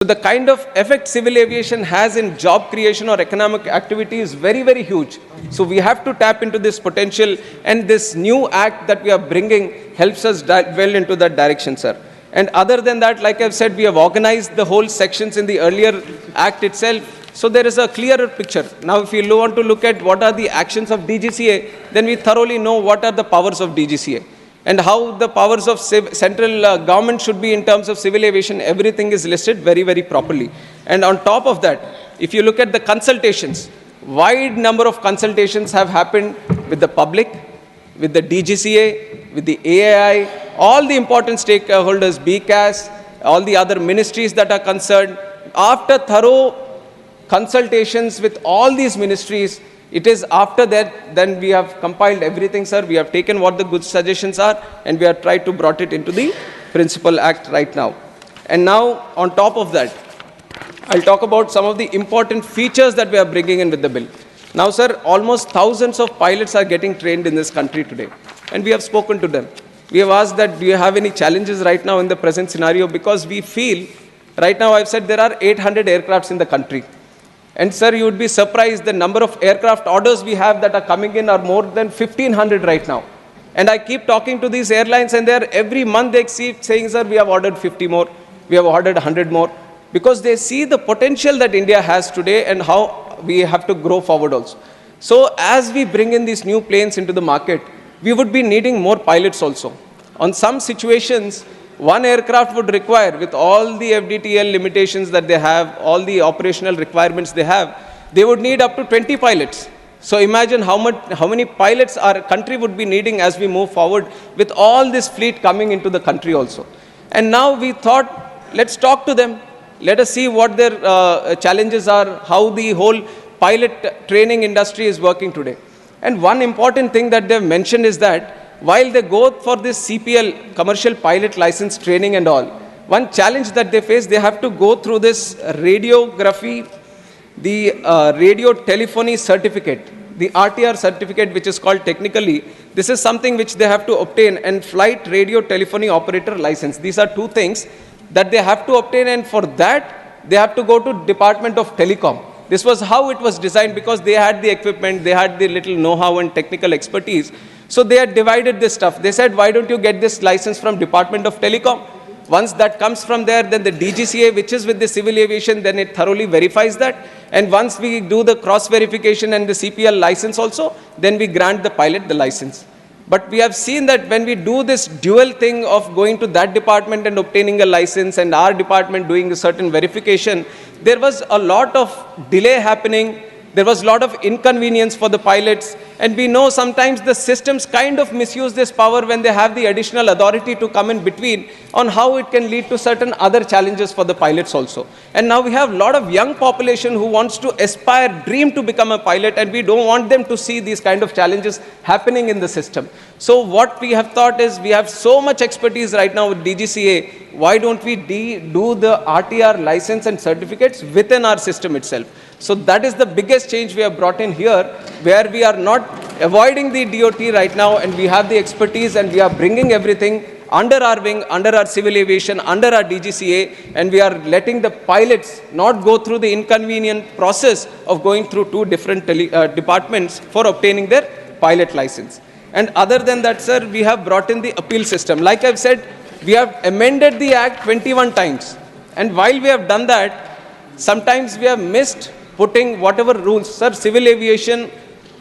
So the kind of effect civil aviation has in job creation or economic activity is very, very huge. So we have to tap into this potential, and this new act that we are bringing helps us well into that direction, sir. And other than that, like I've said, we have organized the whole sections in the earlier act itself. So there is a clearer picture. Now, if you want to look at what are the actions of DGCA, then we thoroughly know what are the powers of DGCA. And how the powers of central government should be in terms of civil aviation, everything is listed very, very properly. And on top of that, if you look at the consultations, wide number of consultations have happened with the public, with the DGCA, with the AAI, all the important stakeholders, BCAS, all the other ministries that are concerned. After thorough consultations with all these ministries, it is after that, then we have compiled everything, sir. We have taken what the good suggestions are, and we have tried to brought it into the principal act right now. And now, on top of that, I'll talk about some of the important features that we are bringing in with the bill. Now, sir, almost thousands of pilots are getting trained in this country today, and we have spoken to them. We have asked that, do you have any challenges right now in the present scenario? Because we feel, right now I've said there are 800 aircrafts in the country. And sir, you would be surprised the number of aircraft orders we have that are coming in are more than 1,500 right now. And I keep talking to these airlines, and they're every month they keep saying, sir, we have ordered 50 more, we have ordered 100 more, because they see the potential that India has today and how we have to grow forward also. So as we bring in these new planes into the market, we would be needing more pilots also. On some situations, one aircraft would require, with all the FDTL limitations that they have, all the operational requirements they have, they would need up to 20 pilots. So imagine how many pilots our country would be needing as we move forward with all this fleet coming into the country also. And now we thought, let's talk to them. Let us see what their challenges are, how the whole pilot training industry is working today. And one important thing that they've mentioned is that while they go for this CPL, commercial pilot license training and all, one challenge that they face, they have to go through this radiography, the radio telephony certificate, the RTR certificate, which is called technically, this is something which they have to obtain, and flight radio telephony operator license. These are two things that they have to obtain, and for that, they have to go to Department of Telecom. This was how it was designed, because they had the equipment, they had the little know-how and technical expertise. So they had divided this stuff. They said, why don't you get this license from Department of Telecom? Once that comes from there, then the DGCA, which is with the civil aviation, then it thoroughly verifies that. And once we do the cross-verification and the CPL license also, then we grant the pilot the license. But we have seen that when we do this dual thing of going to that department and obtaining a license, and our department doing a certain verification, there was a lot of delay happening. There was a lot of inconvenience for the pilots, and we know sometimes the systems kind of misuse this power when they have the additional authority to come in between on how it can lead to certain other challenges for the pilots also. And now we have a lot of young population who wants to aspire, dream to become a pilot, and we don't want them to see these kind of challenges happening in the system. So what we have thought is, we have so much expertise right now with DGCA, why don't we do the RTR license and certificates within our system itself? So that is the biggest change we have brought in here, where we are not avoiding the DOT right now, and we have the expertise, and we are bringing everything under our wing, under our civil aviation, under our DGCA, and we are letting the pilots not go through the inconvenient process of going through two different departments for obtaining their pilot license. And other than that, sir, we have brought in the appeal system. Like I've said, we have amended the Act 21 times. And while we have done that, sometimes we have missed putting whatever rules. Sir, civil aviation,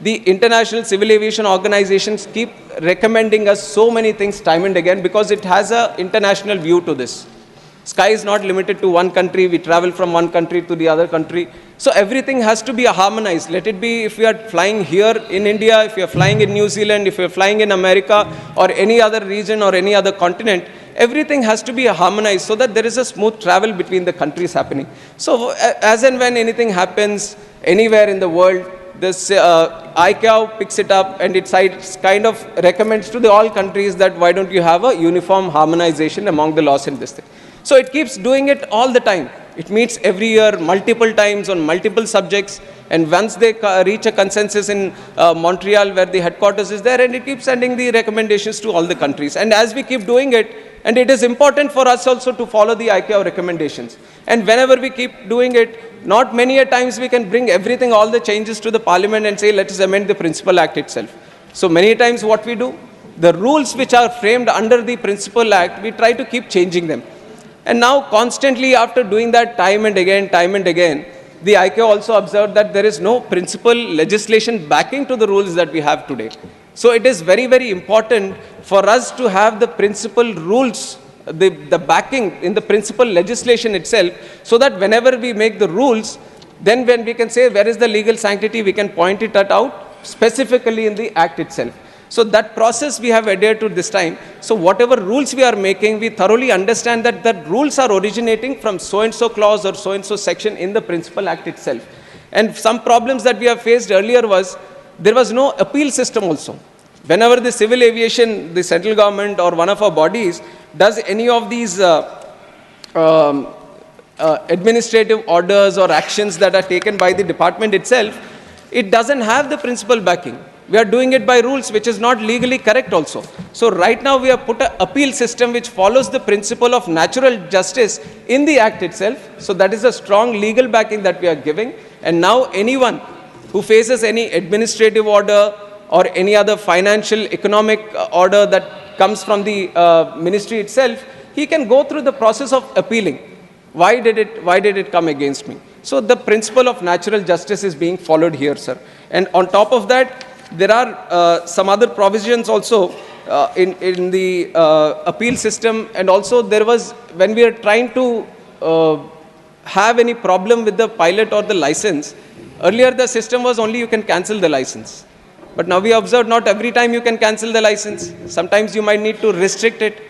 the international civil aviation organizations keep recommending us so many things time and again, because it has an international view to this. Sky is not limited to one country. We travel from one country to the other country. So everything has to be harmonized. Let it be if we are flying here in India, if we are flying in New Zealand, if we are flying in America or any other region or any other continent, everything has to be harmonized so that there is a smooth travel between the countries happening. So as and when anything happens anywhere in the world, this ICAO picks it up, and it kind of recommends to all countries that why don't you have a uniform harmonization among the laws in this thing. So it keeps doing it all the time. It meets every year, multiple times on multiple subjects, and once they reach a consensus in Montreal, where the headquarters is there, and it keeps sending the recommendations to all the countries. And as we keep doing it, And it is important for us also to follow the ICAO recommendations. And whenever we keep doing it, not many a times we can bring everything, all the changes to the parliament and say, let us amend the Principal Act itself. So many times what we do, the rules which are framed under the Principal Act, we try to keep changing them. And now constantly after doing that time and again, the ICAO also observed that there is no principal legislation backing to the rules that we have today. So it is very, very important for us to have the principal rules, the backing in the principal legislation itself, so that whenever we make the rules, then when we can say where is the legal sanctity, we can point it out specifically in the act itself. So that process we have adhered to this time. So whatever rules we are making, we thoroughly understand that the rules are originating from so-and-so clause or so-and-so section in the Principal Act itself. And some problems that we have faced earlier was, there was no appeal system also. Whenever the civil aviation, the central government or one of our bodies does any of these administrative orders or actions that are taken by the department itself, it doesn't have the principal backing. We are doing it by rules, which is not legally correct also. So right now we have put an appeal system which follows the principle of natural justice in the act itself. So that is a strong legal backing that we are giving. And now anyone who faces any administrative order or any other financial economic order that comes from the ministry itself, he can go through the process of appealing. Why did it come against me? So the principle of natural justice is being followed here, sir. And on top of that, there are some other provisions also in the appeal system. And also there was, when we are trying to have any problem with the pilot or the license, earlier the system was only you can cancel the license. But now we observe not every time you can cancel the license. Sometimes you might need to restrict it.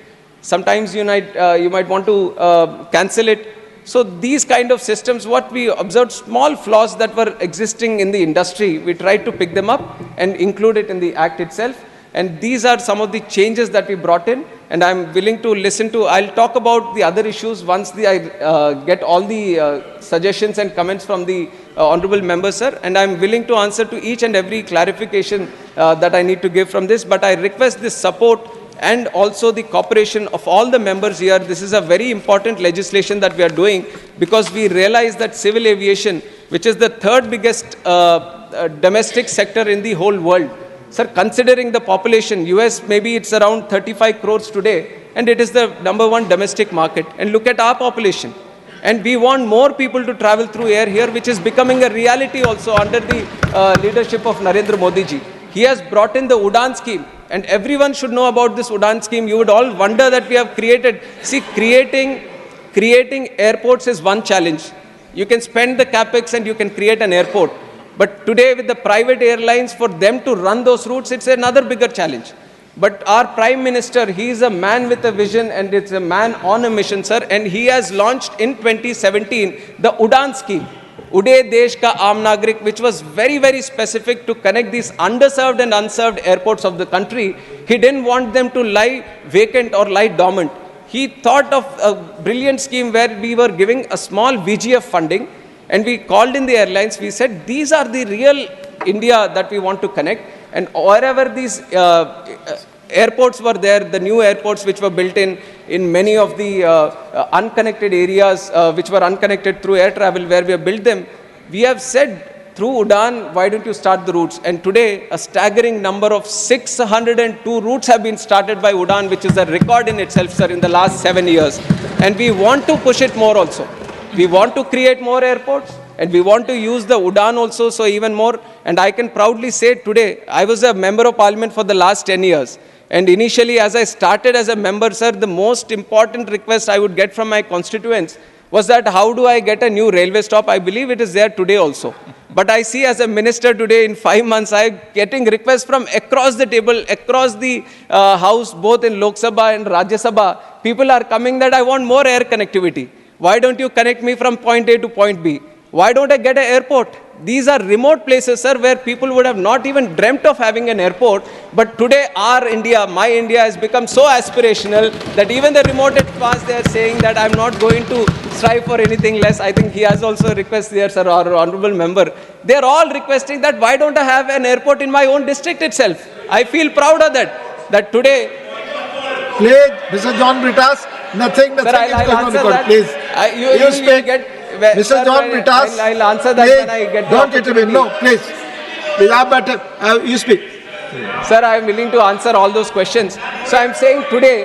Sometimes you might want to cancel it. So these kind of systems, what we observed, small flaws that were existing in the industry, we tried to pick them up and include it in the act itself. And these are some of the changes that we brought in. And I'm willing to listen to, I'll talk about the other issues once I get all the suggestions and comments from the honorable members, sir. And I'm willing to answer to each and every clarification that I need to give from this. But I request this support and also the cooperation of all the members here. This is a very important legislation that we are doing, because we realize that civil aviation, which is the third biggest domestic sector in the whole world. Sir, considering the population, US maybe it's around 35 crores today, and it is the #1 domestic market. And look at our population. And we want more people to travel through air here, which is becoming a reality also under the leadership of Narendra Modi ji. He has brought in the Udan scheme, and everyone should know about this Udan scheme. You would all wonder that we have created. See, creating airports is one challenge. You can spend the capex and you can create an airport. But today with the private airlines, for them to run those routes, it's another bigger challenge. But our Prime Minister, he is a man with a vision, and it's a man on a mission, sir. And he has launched in 2017 the Udan scheme, Uday Desh Ka Aam Nagrik, which was very, very specific to connect these underserved and unserved airports of the country. He didn't want them to lie vacant or lie dormant. He thought of a brilliant scheme where we were giving a small VGF funding, and we called in the airlines. We said, these are the real India that we want to connect. And wherever these airports were there, the new airports which were built in many of the unconnected areas, which were unconnected through air travel, where we have built them, we have said, through Udan, why don't you start the routes? And today, a staggering number of 602 routes have been started by Udan, which is a record in itself, sir, in the last 7 years. And we want to push it more also. We want to create more airports, and we want to use the Udan also, so even more. And I can proudly say today, I was a member of parliament for the last 10 years. And initially, as I started as a member, sir, the most important request I would get from my constituents was that how do I get a new railway stop? I believe it is there today also. But I see as a minister today, in 5 months, I'm getting requests from across the table, across the house, both in Lok Sabha and Rajya Sabha. People are coming that I want more air connectivity. Why don't you connect me from point A to point B? Why don't I get an airport? These are remote places, sir, where people would have not even dreamt of having an airport. But today, our India, my India, has become so aspirational that even the remotest past, they are saying that I'm not going to strive for anything less. I think he has also a request there, sir, our honorable member. They are all requesting that why don't I have an airport in my own district itself? I feel proud of that. That today, Please, Mr. John Britas, nothing Sir, is I'll going on answer record. that. Please, You speak. get, Mr. sir, John Britas, I'll answer that please, when I get the don't intervene. No, please. Please, I better, you speak. Sir, I am willing to answer all those questions. So I'm saying today,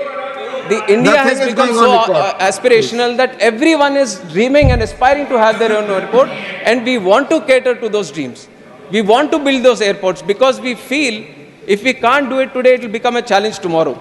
the India Nothing has is become going so on record. aspirational that everyone is dreaming and aspiring to have their own airport, and we want to cater to those dreams. We want to build those airports because we feel if we can't do it today, it will become a challenge tomorrow.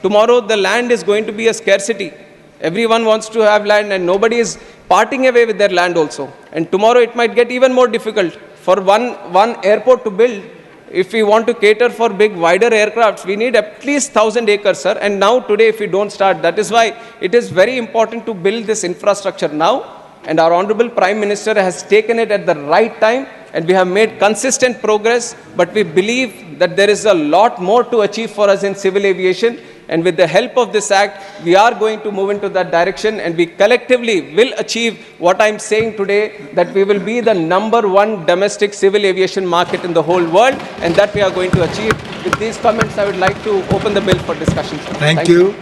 Tomorrow, the land is going to be a scarcity. Everyone wants to have land, and nobody is parting away with their land also. And tomorrow, it might get even more difficult for one airport to build. If we want to cater for big, wider aircrafts, we need at least 1,000 acres, sir. And now, today, if we don't start, that is why it is very important to build this infrastructure now. And our Honorable Prime Minister has taken it at the right time, and we have made consistent progress. But we believe that there is a lot more to achieve for us in civil aviation. And with the help of this act, we are going to move into that direction, and we collectively will achieve what I'm saying today, that we will be the #1 domestic civil aviation market in the whole world, and that we are going to achieve. With these comments, I would like to open the bill for discussion. Thank you.